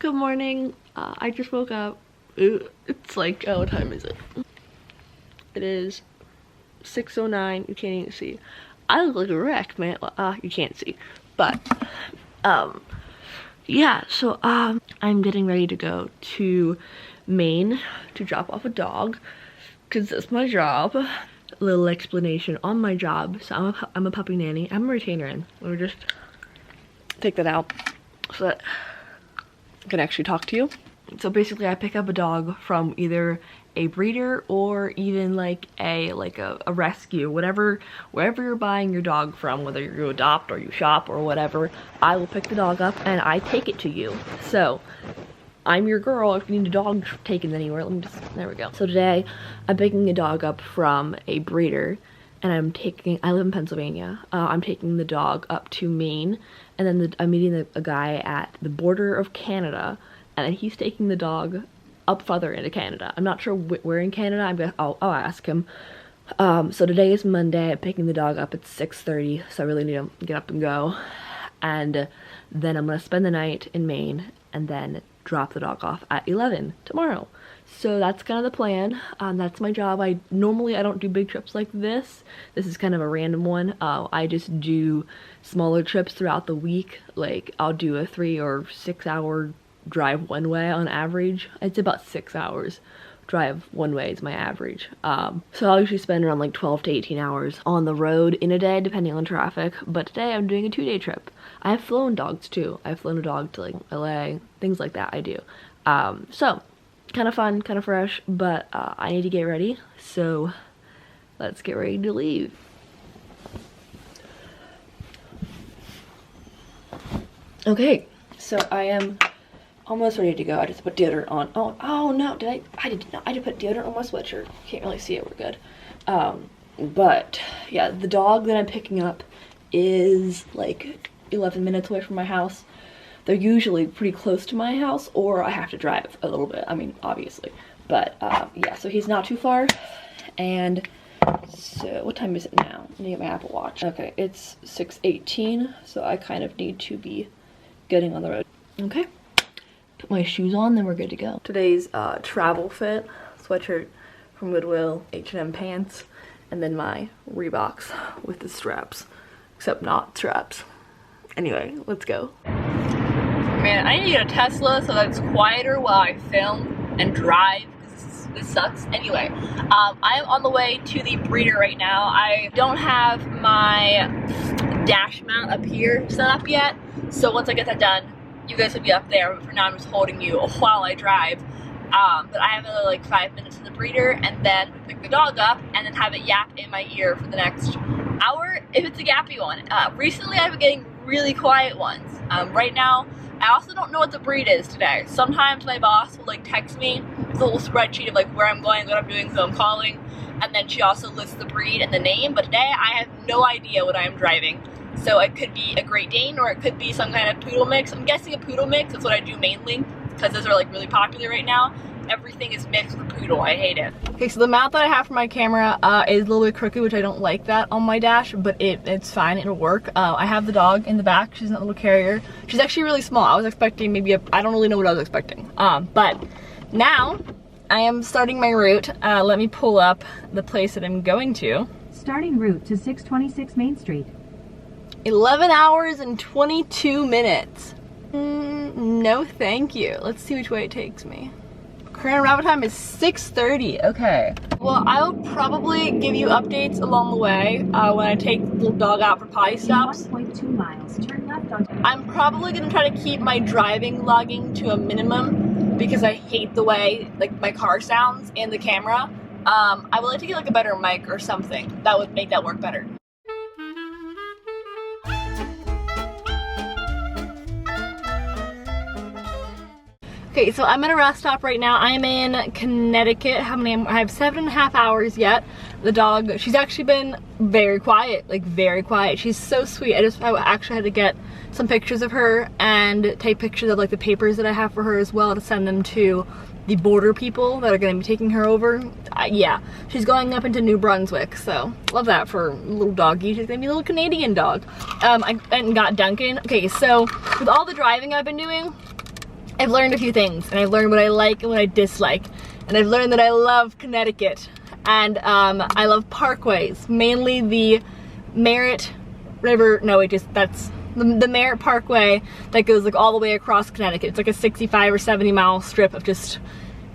Good morning. I just woke up. It's like, oh, what time is it? It is 6:09. You can't even see. I look like a wreck, man. You can't see. But, yeah, so, I'm getting ready to go to Maine to drop off a dog, because that's my job. A little explanation on my job. So I'm a puppy nanny. I'm a retainer in. Let me just take that out so that I can actually talk to you. So basically I pick up a dog from either a breeder or even like a rescue, wherever you're buying your dog from, whether you adopt or you shop or whatever. I will pick the dog up and I take it to you. So I'm your girl if you need a dog taken anywhere. Let me just, there we go. So today I'm picking a dog up from a breeder and I live in Pennsylvania. I'm taking the dog up to Maine, and then I'm meeting a guy at the border of Canada, and then he's taking the dog up further into Canada. I'm not sure where in Canada. I'll ask him. So today is Monday. I'm picking the dog up at 6:30, so I really need to get up and go. And then I'm gonna spend the night in Maine, and then drop the dog off at 11 tomorrow. So that's kind of the plan. That's my job. I don't do big trips like this. This is kind of a random one. I just do smaller trips throughout the week. Like I'll do a 3 or 6 hour drive one way on average. It's about 6 hours drive one way is my average. So I'll usually spend around like 12 to 18 hours on the road in a day, depending on traffic. But today I'm doing a 2-day trip. I have flown dogs too. I've flown a dog to like LA, things like that I do. So kind of fun, kind of fresh, but I need to get ready. So let's get ready to leave. Okay, so I am almost ready to go. I just put deodorant on. Oh no, I did not. I did put deodorant on my sweatshirt. Can't really see it, we're good. But yeah, the dog that I'm picking up is like 11 minutes away from my house. They're usually pretty close to my house, or I have to drive a little bit. I mean, obviously. But yeah, so he's not too far. And so what time is it now? I need to get my Apple Watch. Okay, it's 6:18, so I kind of need to be getting on the road. Okay. Put my shoes on, then we're good to go. Today's travel fit, sweatshirt from Goodwill, H&M pants, and then my Reeboks with the straps, except not straps. Anyway, let's go. Man, I need to get a Tesla so that it's quieter while I film and drive, because this sucks. Anyway, I am on the way to the breeder right now. I don't have my dash mount up here set up yet, so once I get that done, you guys will be up there. But for now, I'm just holding you while I drive. But I have another like 5 minutes to the breeder, and then pick the dog up, and then have it yap in my ear for the next hour if it's a yappy one. Recently, I've been getting really quiet ones. Right now, I also don't know what the breed is today. Sometimes my boss will like text me with a little spreadsheet of like where I'm going, what I'm doing, who I'm calling, and then she also lists the breed and the name. But today, I have no idea what I'm driving. So it could be a Great Dane, or it could be some kind of poodle mix. I'm guessing a poodle mix. That's what I do mainly, because those are like really popular right now. Everything is mixed with poodle. I hate it. Okay, so the mount that I have for my camera is a little bit crooked, which I don't like that on my dash, but it's fine. It'll work. I have the dog in the back. She's in that little carrier. She's actually really small. I was expecting maybe I don't really know what I was expecting. But now I am starting my route. Let me pull up the place that I'm going to. Starting route to 626 Main Street. 11 hours and 22 minutes. No thank you. Let's see which way it takes me. Current arrival time is 6:30. Okay. Well, I'll probably give you updates along the way when I take the little dog out for potty stops. 1.2 miles. Turn left onto. I'm probably gonna try to keep my driving logging to a minimum because I hate the way like my car sounds in the camera. I would like to get like a better mic or something that would make that work better. Okay, so I'm at a rest stop right now. I am in Connecticut. I have 7.5 hours yet. The dog, she's actually been very quiet, like very quiet. She's so sweet. I actually had to get some pictures of her and take pictures of like the papers that I have for her as well to send them to the border people that are going to be taking her over. Yeah, she's going up into New Brunswick, so love that for a little doggy. She's going to be a little Canadian dog. I went and got Duncan. Okay, so with all the driving I've been doing, I've learned a few things, and I've learned what I like and what I dislike. And I've learned that I love Connecticut. And I love parkways, mainly the Merritt River, no wait, just that's the Merritt Parkway that goes like all the way across Connecticut. It's like a 65 or 70 mile strip of just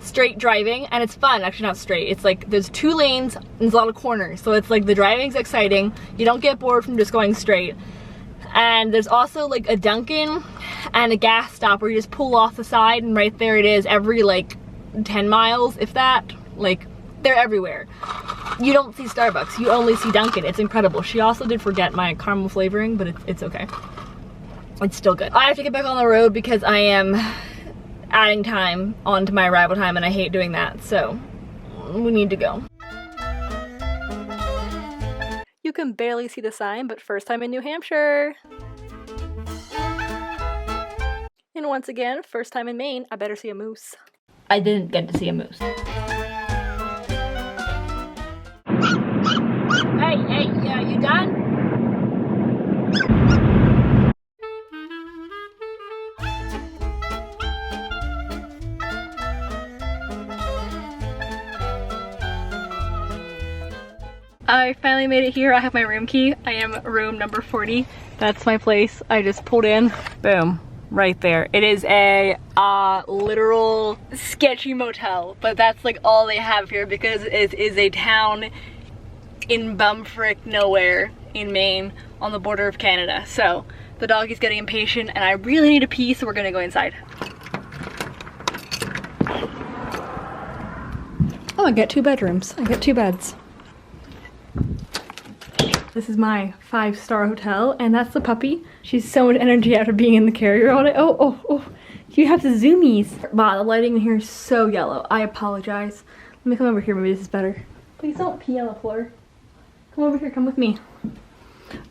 straight driving, and it's fun. Actually, not straight, it's like there's 2 lanes and there's a lot of corners, so it's like the driving's exciting. You don't get bored from just going straight. And there's also like a Dunkin' and a gas stop where you just pull off the side, and right there it is every like 10 miles, if that. Like, they're everywhere. You don't see Starbucks, you only see Dunkin'. It's incredible. She also did forget my caramel flavoring, but it's okay. It's still good. I have to get back on the road because I am adding time onto my arrival time, and I hate doing that, so we need to go. You can barely see the sign, but first time in New Hampshire. And once again, first time in Maine, I better see a moose. I didn't get to see a moose. Hey, you done? I finally made it here. I have my room key. I am room number 40. That's my place. I just pulled in. Boom. Right there. It is a literal sketchy motel, but that's like all they have here because it is a town in bumfrick nowhere in Maine on the border of Canada. So the doggy's getting impatient and I really need a pee, so we're gonna go inside. Oh, I got 2 bedrooms. I got 2 beds. This is my 5-star hotel, and that's the puppy. She's so much energy after being in the carrier all day. Oh, you have the zoomies. Wow, the lighting in here is so yellow. I apologize. Let me come over here, maybe this is better. Please don't pee on the floor. Come over here, come with me.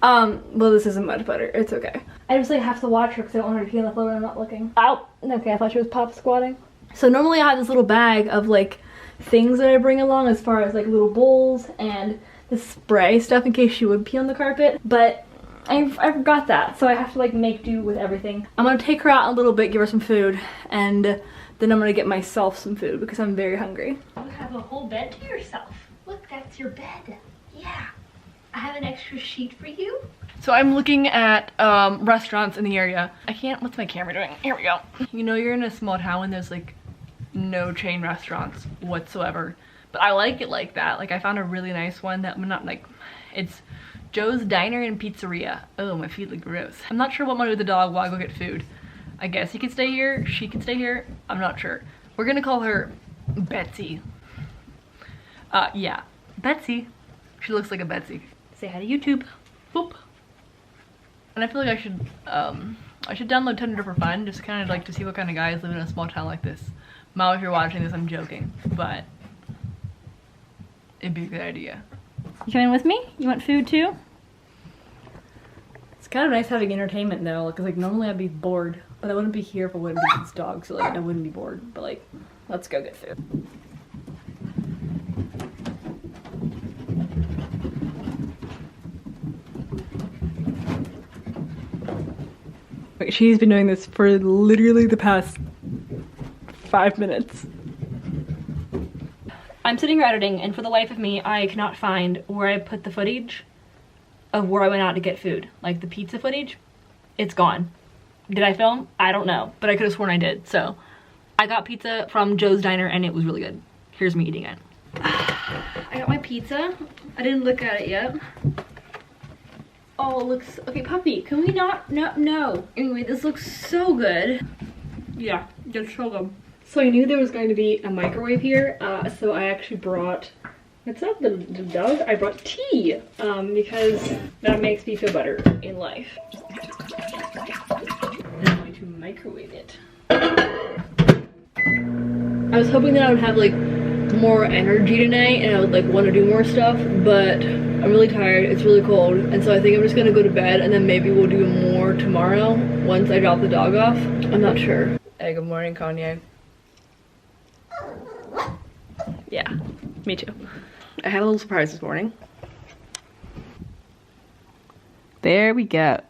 Well, this isn't much better. It's okay. I just like have to watch her because I don't want her to pee on the floor when I'm not looking. Ow! Okay, I thought she was pop squatting. So normally I have this little bag of like things that I bring along as far as like little bowls and the spray stuff in case she would pee on the carpet, but I forgot that, so I have to like make do with everything. I'm gonna take her out in a little bit, give her some food, and then I'm gonna get myself some food because I'm very hungry. You have a whole bed to yourself. Look, that's your bed. Yeah. I have an extra sheet for you. So I'm looking at restaurants in the area. I can't, what's my camera doing? Here we go. You know, you're in a small town and there's like no chain restaurants whatsoever. But I like it like that. Like I found a really nice one that I'm not like, it's Joe's Diner and Pizzeria. Oh, my feet look gross. I'm not sure what I'm gonna do with the dog while I go get food. I guess he can stay here, she can stay here. I'm not sure. We're gonna call her Betsy. Yeah, Betsy. She looks like a Betsy. Say hi to YouTube. Boop. And I feel like I should download Tinder for fun, just kind of like to see what kind of guys live in a small town like this. Mom, if you're watching this, I'm joking, but it'd be a good idea. You coming with me? You want food too? It's kind of nice having entertainment though, because like normally I'd be bored, but I wouldn't be here if I wouldn't be with this dog, so like I wouldn't be bored. But like, let's go get food. She's been doing this for literally the past 5 minutes. I'm sitting here editing, and for the life of me, I cannot find where I put the footage of where I went out to get food. Like the pizza footage, it's gone. Did I film? I don't know, but I could have sworn I did. So I got pizza from Joe's Diner and it was really good. Here's me eating it. I got my pizza. I didn't look at it yet. Oh, it looks, okay, puppy, can we not, no. Anyway, this looks so good. Yeah, just so good. So I knew there was going to be a microwave here, so I actually brought, it's not the dog, I brought tea, because that makes me feel better in life. And I'm going to microwave it. I was hoping that I would have like more energy tonight and I would like want to do more stuff, but I'm really tired, it's really cold, and so I think I'm just gonna go to bed and then maybe we'll do more tomorrow once I drop the dog off. I'm not sure. Hey, good morning, Kanye. Yeah, me too. I had a little surprise this morning. There we go.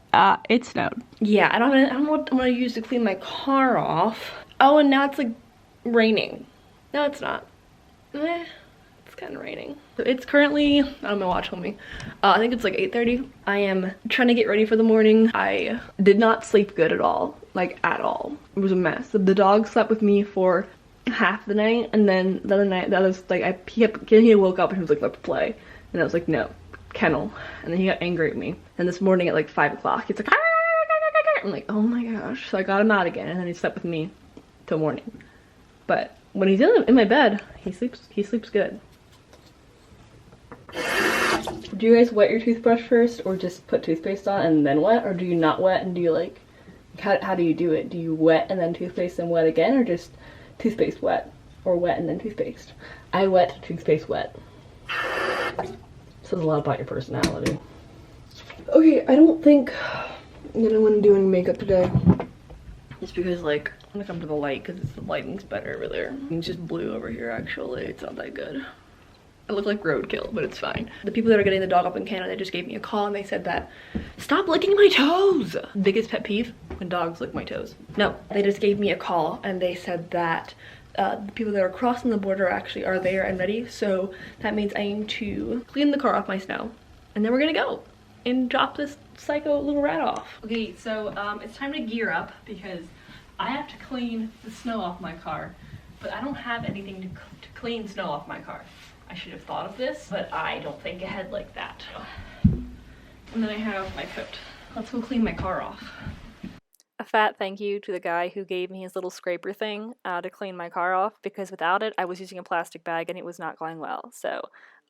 It snowed. Yeah, I don't know what I'm gonna use to clean my car off. Oh, and now it's like raining. No, it's not. It's kind of raining. So it's currently, I don't know, watch homie. I think it's like 8:30. I am trying to get ready for the morning. I did not sleep good at all, like at all. It was a mess. The dog slept with me for half the night, and then the other night, he woke up and he was like, let's play. And I was like, no, kennel. And then he got angry at me. And this morning at like 5 o'clock, he's like, I'm like, oh my gosh. So I got him out again, and then he slept with me till morning. But when he's in my bed, he sleeps good. Do you guys wet your toothbrush first, or just put toothpaste on and then wet, or do you not wet and do you like, how do you do it? Do you wet and then toothpaste and wet again, or just toothpaste wet, or wet and then toothpaste? I wet, toothpaste wet. Says a lot about your personality. Okay, I don't think I'm gonna want to do any makeup today. Just because, like, I'm gonna come to the light because the lighting's better over there. It's just blue over here, actually. It's not that good. I look like roadkill, but it's fine. The people that are getting the dog up in Canada, they just gave me a call and they said that, stop licking my toes! Biggest pet peeve, when dogs lick my toes. No, they just gave me a call and they said that the people that are crossing the border actually are there and ready. So that means I aim to clean the car off my snow. And then we're gonna go and drop this psycho little rat off. Okay, so it's time to gear up because I have to clean the snow off my car, but I don't have anything to clean snow off my car. I should have thought of this, but I don't think ahead like that. And then I have my coat. Let's go clean my car off. A fat thank you to the guy who gave me his little scraper thing to clean my car off, because without it, I was using a plastic bag and it was not going well. So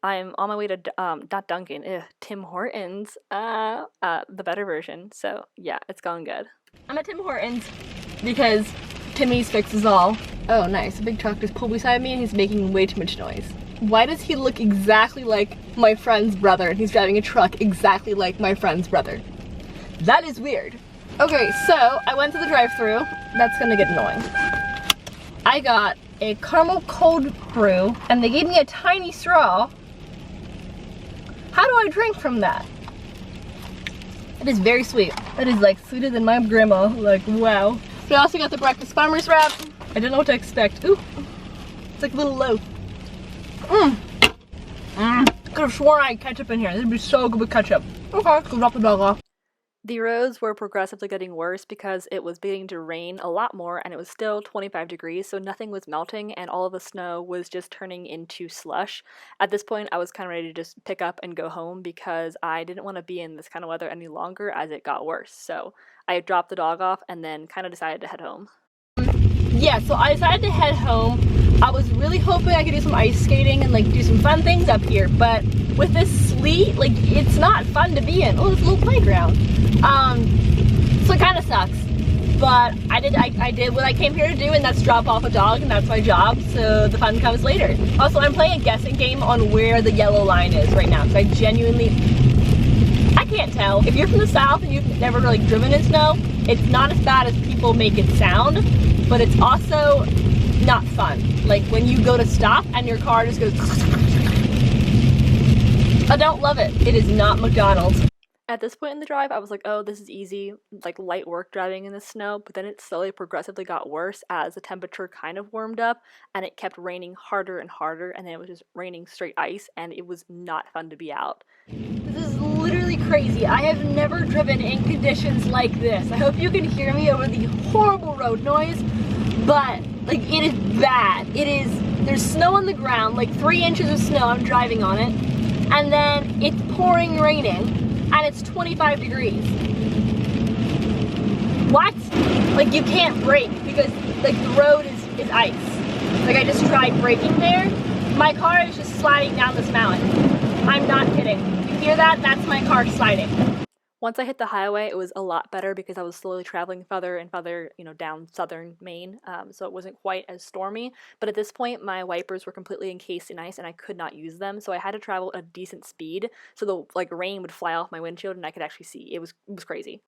I'm on my way to, not Dunkin', Tim Hortons, the better version. So yeah, it's going good. I'm at Tim Hortons because Timmy's fixes all. Oh nice, a big truck just pulled beside me and he's making way too much noise. Why does he look exactly like my friend's brother and he's driving a truck exactly like my friend's brother? That is weird. Okay, so I went to the drive-thru. That's gonna get annoying. I got a caramel cold brew and they gave me a tiny straw. How do I drink from that? It is very sweet. That is like sweeter than my grandma. Like, wow. We also got the breakfast farmer's wrap. I didn't know what to expect. Ooh, it's like a little loaf. Could have sworn I had ketchup in here. This would be so good with ketchup. Okay, let's go drop the dog off. The roads were progressively getting worse because it was beginning to rain a lot more and it was still 25 degrees, so nothing was melting and all of the snow was just turning into slush. At this point, I was kind of ready to just pick up and go home because I didn't want to be in this kind of weather any longer as it got worse. So I dropped the dog off and then kind of decided to head home. Yeah, so I decided to head home. I was really hoping I could do some ice skating and like do some fun things up here, but with this sleet, like it's not fun to be in. Oh, it's a little playground. So it kind of sucks. But I did what I came here to do, and that's drop off a dog, and that's my job, so the fun comes later. Also, I'm playing a guessing game on where the yellow line is right now, because I can't tell. If you're from the south and you've never like driven in snow, it's not as bad as people make it sound, but it's also not fun. Like when you go to stop and your car just goes. I don't love it. It is not McDonald's. At this point in the drive, I was like, oh, this is easy, like light work driving in the snow, but then it slowly progressively got worse as the temperature kind of warmed up and it kept raining harder and harder, and then it was just raining straight ice and it was not fun to be out. This is literally crazy. I have never driven in conditions like this. I hope you can hear me over the horrible road noise, but like it is bad. There's snow on the ground, like 3 inches of snow, I'm driving on it, and then it's pouring raining. And it's 25 degrees. What? Like you can't brake because like the road is ice. Like I just tried braking there. My car is just sliding down this mountain. I'm not kidding. You hear that? That's my car sliding. Once I hit the highway, it was a lot better because I was slowly traveling further and further, down southern Maine, so it wasn't quite as stormy. But at this point, my wipers were completely encased in ice and I could not use them, so I had to travel at a decent speed so the rain would fly off my windshield and I could actually see. It was crazy.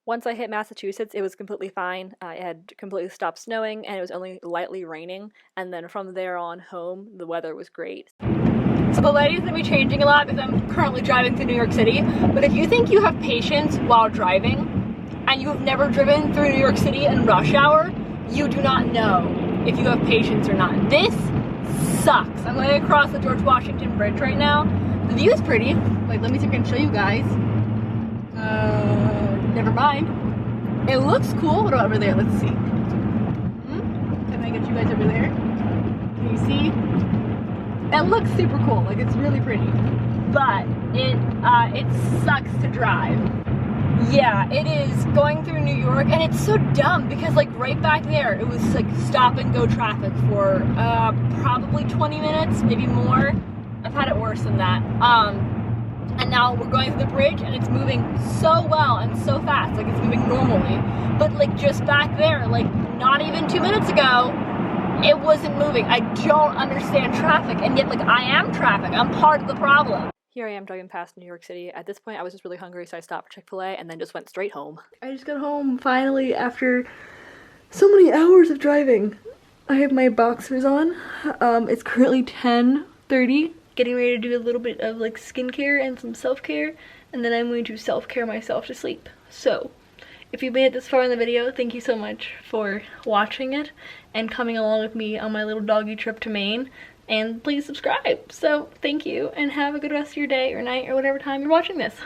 Once I hit Massachusetts, it was completely fine. It had completely stopped snowing and it was only lightly raining, and then from there on home, the weather was great. So the lighting's gonna be changing a lot because I'm currently driving through New York City, but if you think you have patience while driving and you have never driven through New York City in rush hour, you do not know if you have patience or not. This sucks. I'm going across the George Washington Bridge right now. The view is pretty. Like, let me see if I can show you guys. Never mind. It looks cool. What about over there? Let's see. Can I get you guys over there? Can you see? It looks super cool. Like, it's really pretty. But it sucks to drive. Yeah, it is going through New York, and it's so dumb because like right back there, it was like stop and go traffic for probably 20 minutes, maybe more. I've had it worse than that. And now we're going through the bridge and it's moving so well and so fast, like it's moving normally. But like just back there, like not even 2 minutes ago, it wasn't moving. I don't understand traffic, and yet like I am traffic. I'm part of the problem. Here I am driving past New York City. At this point, I was just really hungry, so I stopped for Chick-fil-A and then just went straight home. I just got home finally after so many hours of driving. I have my boxers on. It's currently 10:30. Getting ready to do a little bit of like skincare and some self-care, and then I'm going to self-care myself to sleep. So, if you made it this far in the video, thank you so much for watching it and coming along with me on my little doggy trip to Maine. And please subscribe. So thank you, and have a good rest of your day or night or whatever time you're watching this.